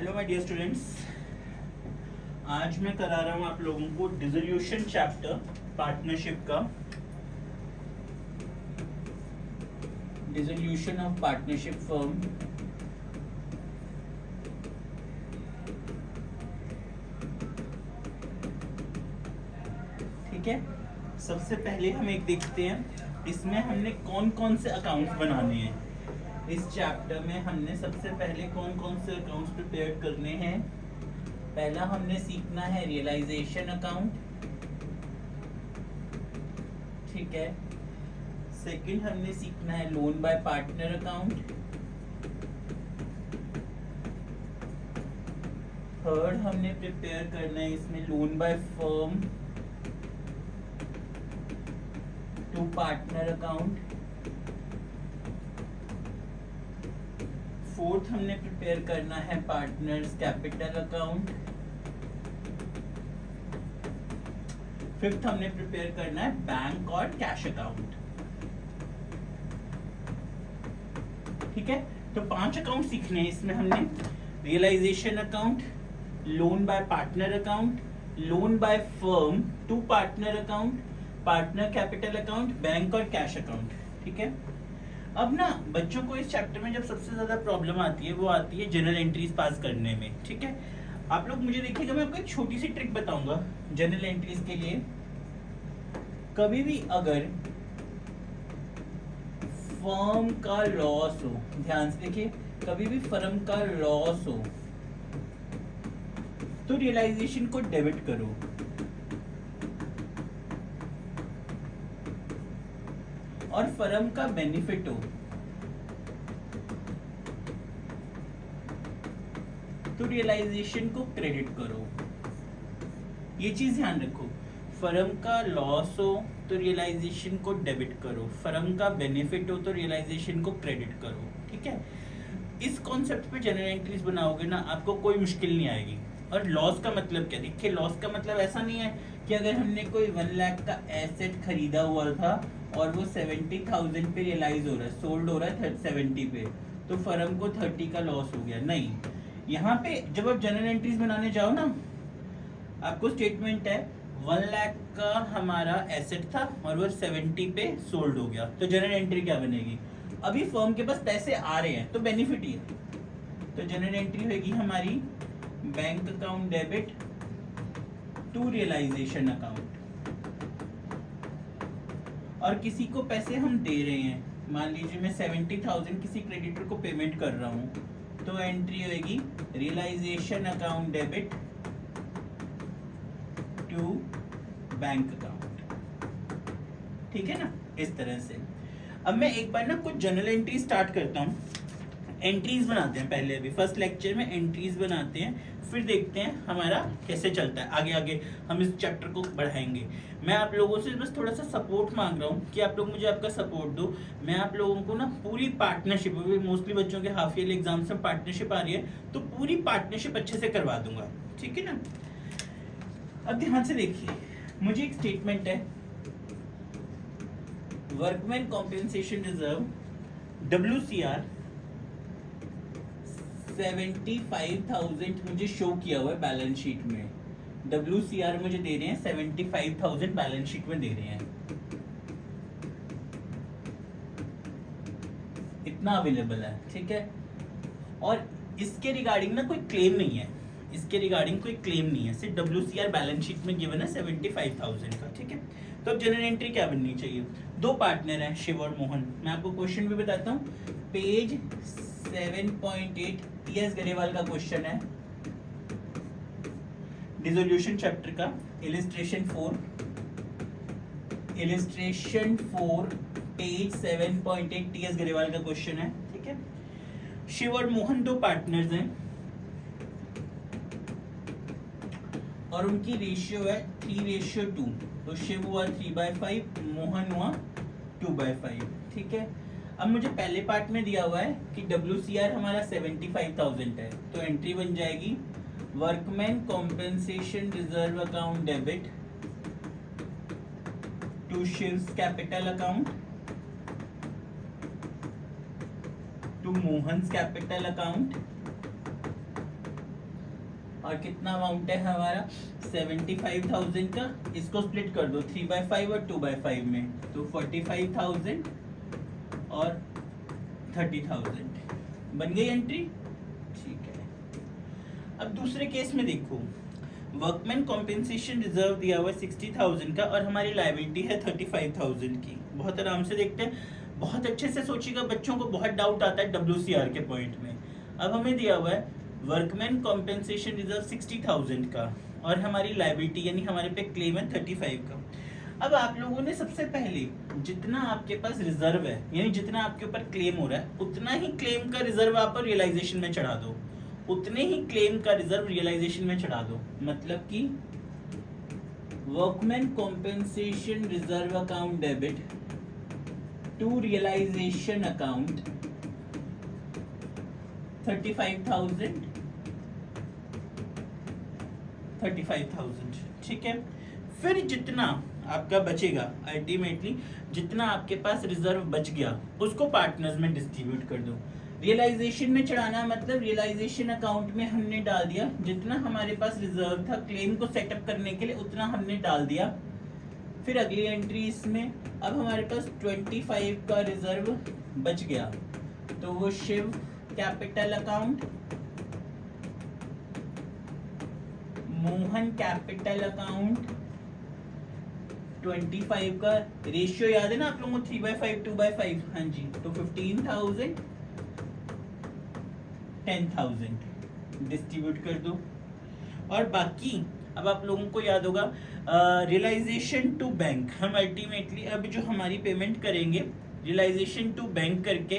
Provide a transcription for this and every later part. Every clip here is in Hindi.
हेलो माय डियर स्टूडेंट्स, आज मैं करा रहा हूँ आप लोगों को डिसोल्यूशन चैप्टर पार्टनरशिप का, डिसोल्यूशन ऑफ पार्टनरशिप फर्म। ठीक है, सबसे पहले हम एक देखते हैं इसमें हमने कौन कौन से अकाउंट्स बनाने हैं। इस चैप्टर में हमने सबसे पहले कौन कौन से अकाउंट्स प्रिपेयर करने हैं। पहला हमने सीखना है रियलाइजेशन अकाउंट, ठीक है। सेकंड हमने सीखना है loan by partner account. Third हमने प्रिपेयर करना है इसमें loan by firm to partner account. Fourth हमने प्रिपेयर करना है पार्टनर्स कैपिटल अकाउंट। फिफ्थ हमने प्रिपेयर करना है बैंक और कैश अकाउंट। ठीक है, तो 5 अकाउंट सीखने हैं इसमें हमने। Realisation account, loan by partner account, loan by firm to partner account, partner capital account, bank और कैश अकाउंट। ठीक है, अब ना बच्चों को इस चैप्टर में जब सबसे ज्यादा प्रॉब्लम आती है वो आती है जनरल एंट्रीज पास करने में। ठीक है, आप लोग मुझे देखिएगा, मैं आपको एक छोटी सी ट्रिक बताऊंगा जनरल एंट्रीज के लिए। कभी भी अगर फर्म का लॉस हो, ध्यान से देखिए, कभी भी फर्म का लॉस हो तो रियलाइजेशन को डेबिट करो, और फर्म का बेनिफिट हो तो रियलाइजेशन को क्रेडिट करो। ये चीज ध्यान रखो, फर्म का लॉस हो तो रियलाइजेशन को डेबिट करो, फर्म का बेनिफिट हो तो रियलाइजेशन को क्रेडिट करो। ठीक है, इस कॉन्सेप्ट पे जनरल एंट्रीज बनाओगे ना, आपको कोई मुश्किल नहीं आएगी। और लॉस का मतलब क्या? देखिए, लॉस का मतलब ऐसा नहीं है कि अगर हमने कोई 1 लाख का एसेट खरीदा हुआ था और वो 70,000 पे रियलाइज हो रहा है, सोल्ड हो रहा है 70 पे, तो फर्म को 30 का लॉस हो गया। नहीं, यहाँ पे जब आप जनरल एंट्रीज बनाने जाओ ना, आपको स्टेटमेंट है 1 लाख का हमारा एसेट था और वो 70 पे सोल्ड हो गया, तो जनरल एंट्री क्या बनेगी? अभी फर्म के पास पैसे आ रहे हैं तो बेनिफिट ही है, तो जनरल एंट्री होगी हमारी bank account debit to realisation account. और किसी को पैसे हम दे रहे हैं, मान लीजिए मैं 70,000 किसी क्रेडिटर को पेमेंट कर रहा हूं, तो एंट्री होगी realisation account debit to bank account. ठीक है ना, इस तरह से। अब मैं एक बार ना कुछ जनरल एंट्री स्टार्ट करता हूं। एंट्रीज बनाते हैं पहले, अभी फर्स्ट लेक्चर में एंट्रीज बनाते हैं, फिर देखते हैं हमारा कैसे चलता है। आगे आगे हम इस चैप्टर को बढ़ाएंगे। मैं आप लोगों से बस थोड़ा सा सपोर्ट मांग रहा हूँ कि आप लोग मुझे आपका सपोर्ट दो। मैं आप लोगों को ना पूरी पार्टनरशिप, मोस्टली बच्चों के हाफ ईयरली एग्जाम्स में पार्टनरशिप आ रही है, तो पूरी पार्टनरशिप अच्छे से करवा दूंगा। ठीक है ना, अब ध्यान से देखिए, मुझे एक स्टेटमेंट है, वर्कमैन कॉम्पेंसेशन रिजर्व WCR 75,000 मुझे शो किया हुआ है बैलेंस शीट में। WCR मुझे दे रहे हैं 75,000 बैलेंस शीट में दे रहे हैं, इतना अवेलेबल है। ठीक है, और इसके रिगार्डिंग ना कोई क्लेम नहीं है, इसके रिगार्डिंग कोई क्लेम नहीं है, सिर्फ WCR बैलेंस शीट में गिवन है 75,000 का। ठीक है, तो अब जनरल एंट्री क्या बननी चाहिए? 2 पार्टनर हैं, शिव और मोहन। मैं आपको क्वेश्चन भी बताता हूँ, पेज 7.8 TS गरेवाल का क्वेश्चन है, डिसोल्यूशन चैप्टर का, इलिस्ट्रेशन 4 पेज 7.8 TS गरेवाल का क्वेश्चन है। ठीक है, शिव और मोहन 2 पार्टनर्स हैं और उनकी रेशियो है 3:2, तो शिव हुआ 3/5, मोहन हुआ 2/5। ठीक है, अब मुझे पहले पार्ट में दिया हुआ है कि WCR हमारा 75,000 है, तो एंट्री बन जाएगी workman compensation reserve account debit to Shiv's capital account to Mohan's capital account और कितना अमाउंट है हमारा 75,000 का। इसको स्प्लिट कर दो 3/5 और 2/5 में, तो 45,000 और 30,000 बन गई एंट्री। ठीक है, अब दूसरे केस में देखो, वर्कमैन कॉम्पेंसेशन रिजर्व दिया हुआ है 60,000 का और हमारी लायबिलिटी है 35,000 की। बहुत आराम से देखते हैं, बहुत अच्छे से सोचिएगा, बच्चों को बहुत डाउट आता है WCR के पॉइंट में। अब हमें दिया हुआ है वर्कमैन कॉम्पेंसेशन रिजर्व 60,000 का और हमारी लायबिलिटी यानी हमारे पे क्लेम है 35 का। अब आप लोगों ने सबसे पहले जितना आपके पास रिजर्व है यानी जितना आपके ऊपर क्लेम हो रहा है उतना ही क्लेम का रिजर्व आप रियलाइजेशन में चढ़ा दो, उतने ही क्लेम का रिजर्व रियलाइजेशन में चढ़ा दो। मतलब कि workman compensation reserve account debit to realisation account 35,000 ठीक है। फिर जितना आपका बचेगा अल्टीमेटली जितना आपके पास रिजर्व बच गया उसको पार्टनर्स में डिस्ट्रीब्यूट कर दो। रियलाइजेशन में चढ़ाना मतलब रियलाइजेशन अकाउंट में हमने डाल दिया जितना हमारे पास रिजर्व था क्लेम को सेटअप करने के लिए उतना हमने डाल दिया। फिर अगली एंट्री इसमें अब हमारे पास 25 का रिजर्व बच गया तो वो Shiv capital account, Mohan capital account, 25 का रेशियो याद है ना आप लोगों को 3/5 2/5, हाँ जी, तो 15,000 10,000 डिस्ट्रीब्यूट कर दो। और बाकी अब आप लोगों को याद होगा रियलाइजेशन टू बैंक, हम अल्टीमेटली अब जो हमारी पेमेंट करेंगे रियलाइजेशन टू बैंक करके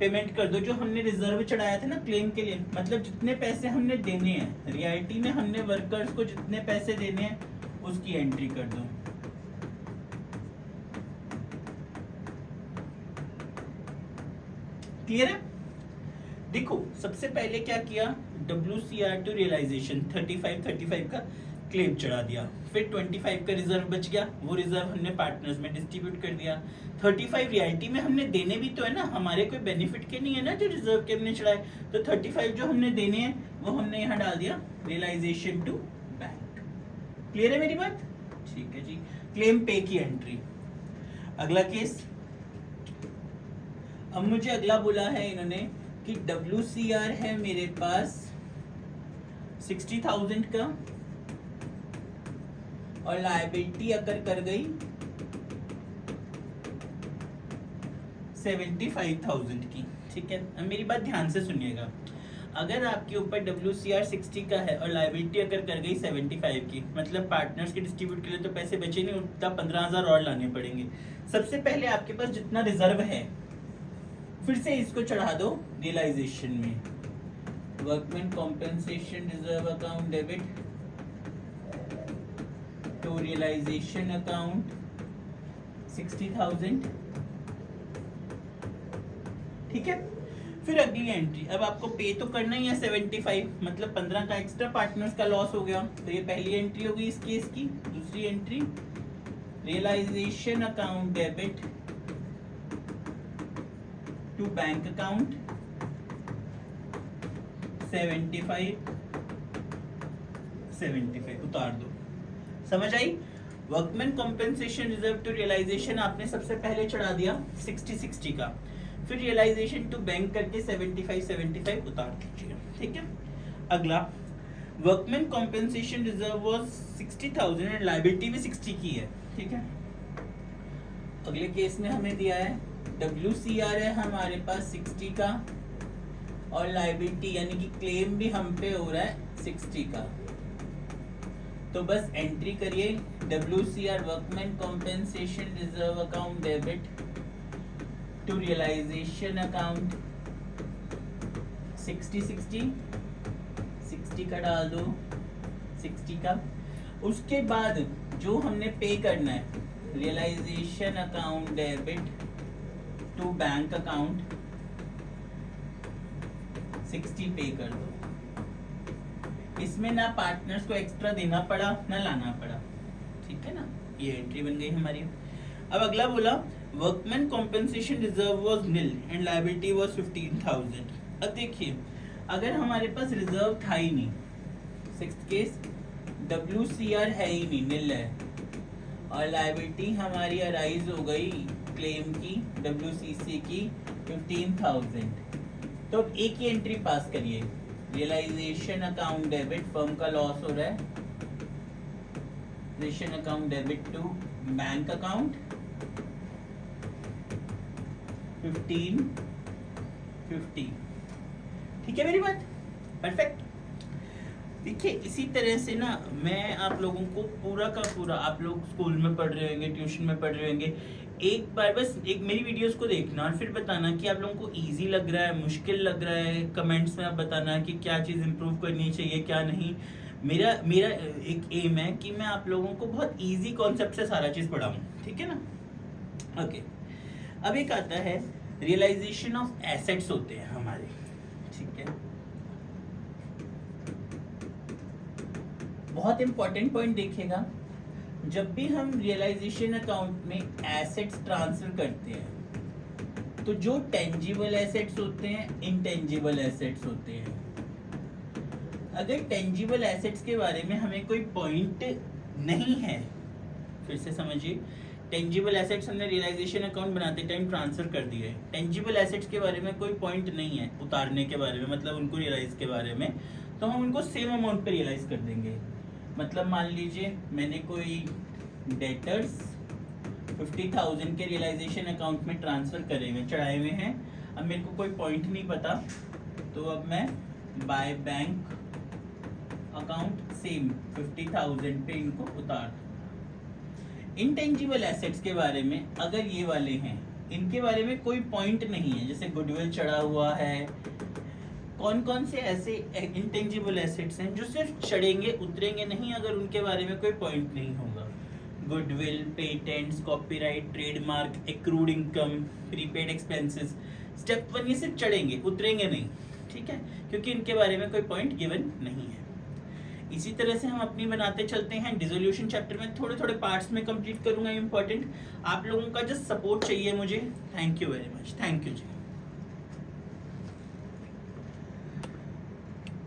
पेमेंट कर दो। जो हमने रिजर्व चढ़ाया था ना क्लेम के लिए, मतलब जितने पैसे हमने देने हैं रियलिटी में हमने वर्कर्स को जितने पैसे देने हैं उसकी एंट्री कर दो। क्लियर है? देखो सबसे पहले क्या किया, WCR टू रियलाइजेशन 35 का क्लेम चढ़ा दिया, फिर 25 का रिजर्व बच गया, वो रिजर्व हमने पार्टनर्स में डिस्ट्रीब्यूट कर दिया। 35 रियलिटी में हमने देने भी तो है ना, हमारे कोई बेनिफिट के नहीं है ना जो रिजर्व के हमने चढ़ाए, तो 35 जो हमने देने हैं वो हमने यहाँ डाल दिया रियलाइजेशन टू बैंक। क्लियर है मेरी बात? ठीक है जी, क्लेम पे की एंट्री। अगला केस, अब मुझे अगला बोला है इन्होंने कि WCR है मेरे पास 60,000 का और लायबिलिटी अगर कर गई 75,000 की। ठीक है, अब मेरी बात ध्यान से सुनिएगा, अगर आपके ऊपर WCR 60 का है और लायबिलिटी अगर कर गई 75 की, मतलब पार्टनर्स के डिस्ट्रीब्यूट के लिए तो पैसे बचे नहीं, उतना 15,000 और लाने पड़ेंगे। सबसे पहले आपके पास जितना रिजर्व है फिर से इसको चढ़ा दो रियलाइजेशन में, workman compensation reserve account debit to realisation account 60,000। ठीक है, फिर अगली एंट्री, अब आपको पे तो करना ही है 75, मतलब 15 का एक्स्ट्रा पार्टनर्स का लॉस हो गया, तो ये पहली एंट्री होगी इस केस की। दूसरी entry realisation account debit to bank account 75 उतार दो। समझ आई? Workman compensation reserve to realisation आपने सबसे पहले चढ़ा दिया 60 का, फिर रियलाइजेशन टू बैंक करके 75 उतार दीजिए। ठीक है, अगला workman compensation reserve was 60,000 and liability भी 60 की है। ठीक है, अगले केस में हमें दिया है WCR है हमारे पास 60 का और लायबिलिटी यानी कि क्लेम भी हम पे हो रहा है 60 का, तो बस एंट्री करिए WCR workman compensation reserve account debit to realisation account 60 का डाल दो 60 का। उसके बाद जो हमने पे करना है realisation account debit to bank account 60 pay कर दो। इसमें ना पार्टनर्स को एक्स्ट्रा देना पड़ा ना लाना पड़ा। ठीक है ना, ये एंट्री बन गई हमारी। अब अगला बोला workman compensation reserve was nil and liability was 15,000। अब देखिए अगर हमारे पास रिजर्व था ही नहीं, सिक्स्थ केस WCR है ही नहीं, नील है, और लायबिलिटी हमारी अराइज हो गई क्लेम की WCC की 15,000। तो अब एक ही एंट्री पास करिए, रियलाइजेशन अकाउंट डेबिट, फर्म का लॉस हो रहा है, realisation account debit to bank account 1550। ठीक है मेरी बात, परफेक्ट। देखिए इसी तरह से ना मैं आप लोगों को पूरा का पूरा, आप लोग स्कूल में पढ़ रहे होंगे, ट्यूशन में पढ़ रहे होंगे, एक बार बस एक मेरी वीडियोस को देखना और फिर बताना कि आप लोगों को इजी लग रहा है, मुश्किल लग रहा है। कमेंट्स में आप बताना कि क्या चीज़ इंप्रूव करनी चाहिए, क्या नहीं। मेरा मेरा एक एम है कि मैं आप लोगों को बहुत इजी कॉन्सेप्ट से सारा चीज़ पढ़ाऊँ, ठीक है ना। ओके, अब एक आता है रियलाइजेशन ऑफ एसेट्स होते हैं हमारे, ठीक है। बहुत इंपॉर्टेंट पॉइंट देखिएगा, जब भी हम रियलाइजेशन अकाउंट में एसेट्स ट्रांसफर करते हैं तो जो टेंजिबल एसेट्स होते हैं, इनटेंजिबल एसेट्स होते हैं। अगर टेंजिबल एसेट्स के बारे में हमें कोई पॉइंट नहीं है, फिर से समझिए, टेंजिबल एसेट्स हमने रियलाइजेशन अकाउंट बनाते टाइम ट्रांसफर कर दिए, टेंजिबल एसेट्स के बारे में कोई पॉइंट नहीं है उतारने के बारे में, मतलब उनको रियलाइज के बारे में, तो हम उनको सेम अमाउंट पे रियलाइज कर देंगे। मतलब मान लीजिए मैंने कोई डेटर्स 50,000 के रियलाइजेशन अकाउंट में ट्रांसफर करे हुए, चढ़ाए हुए हैं, अब मेरे को कोई पॉइंट नहीं पता, तो अब मैं बाय बैंक अकाउंट सेम 50,000 पे इनको उतार दूंगा। इनटेंजिबल एसेट्स के बारे में अगर ये वाले हैं, इनके बारे में कोई पॉइंट नहीं है, जैसे गुडविल चढ़ा हुआ है, कौन कौन से ऐसे इंटेंजिबल एसेट्स हैं जो सिर्फ चढ़ेंगे उतरेंगे नहीं अगर उनके बारे में कोई पॉइंट नहीं होगा। Goodwill, patents, copyright, trademark, accrued income, prepaid expenses, step 1 ये सिर्फ चढ़ेंगे उतरेंगे नहीं, ठीक है, क्योंकि इनके बारे में कोई पॉइंट गिवन नहीं है। इसी तरह से हम अपनी बनाते चलते हैं। डिसोल्यूशन चैप्टर में थोड़े थोड़े पार्ट्स में कंप्लीट करूंगा इंपॉर्टेंट। आप लोगों का जस्ट सपोर्ट चाहिए मुझे। Thank you very much, thank you ji.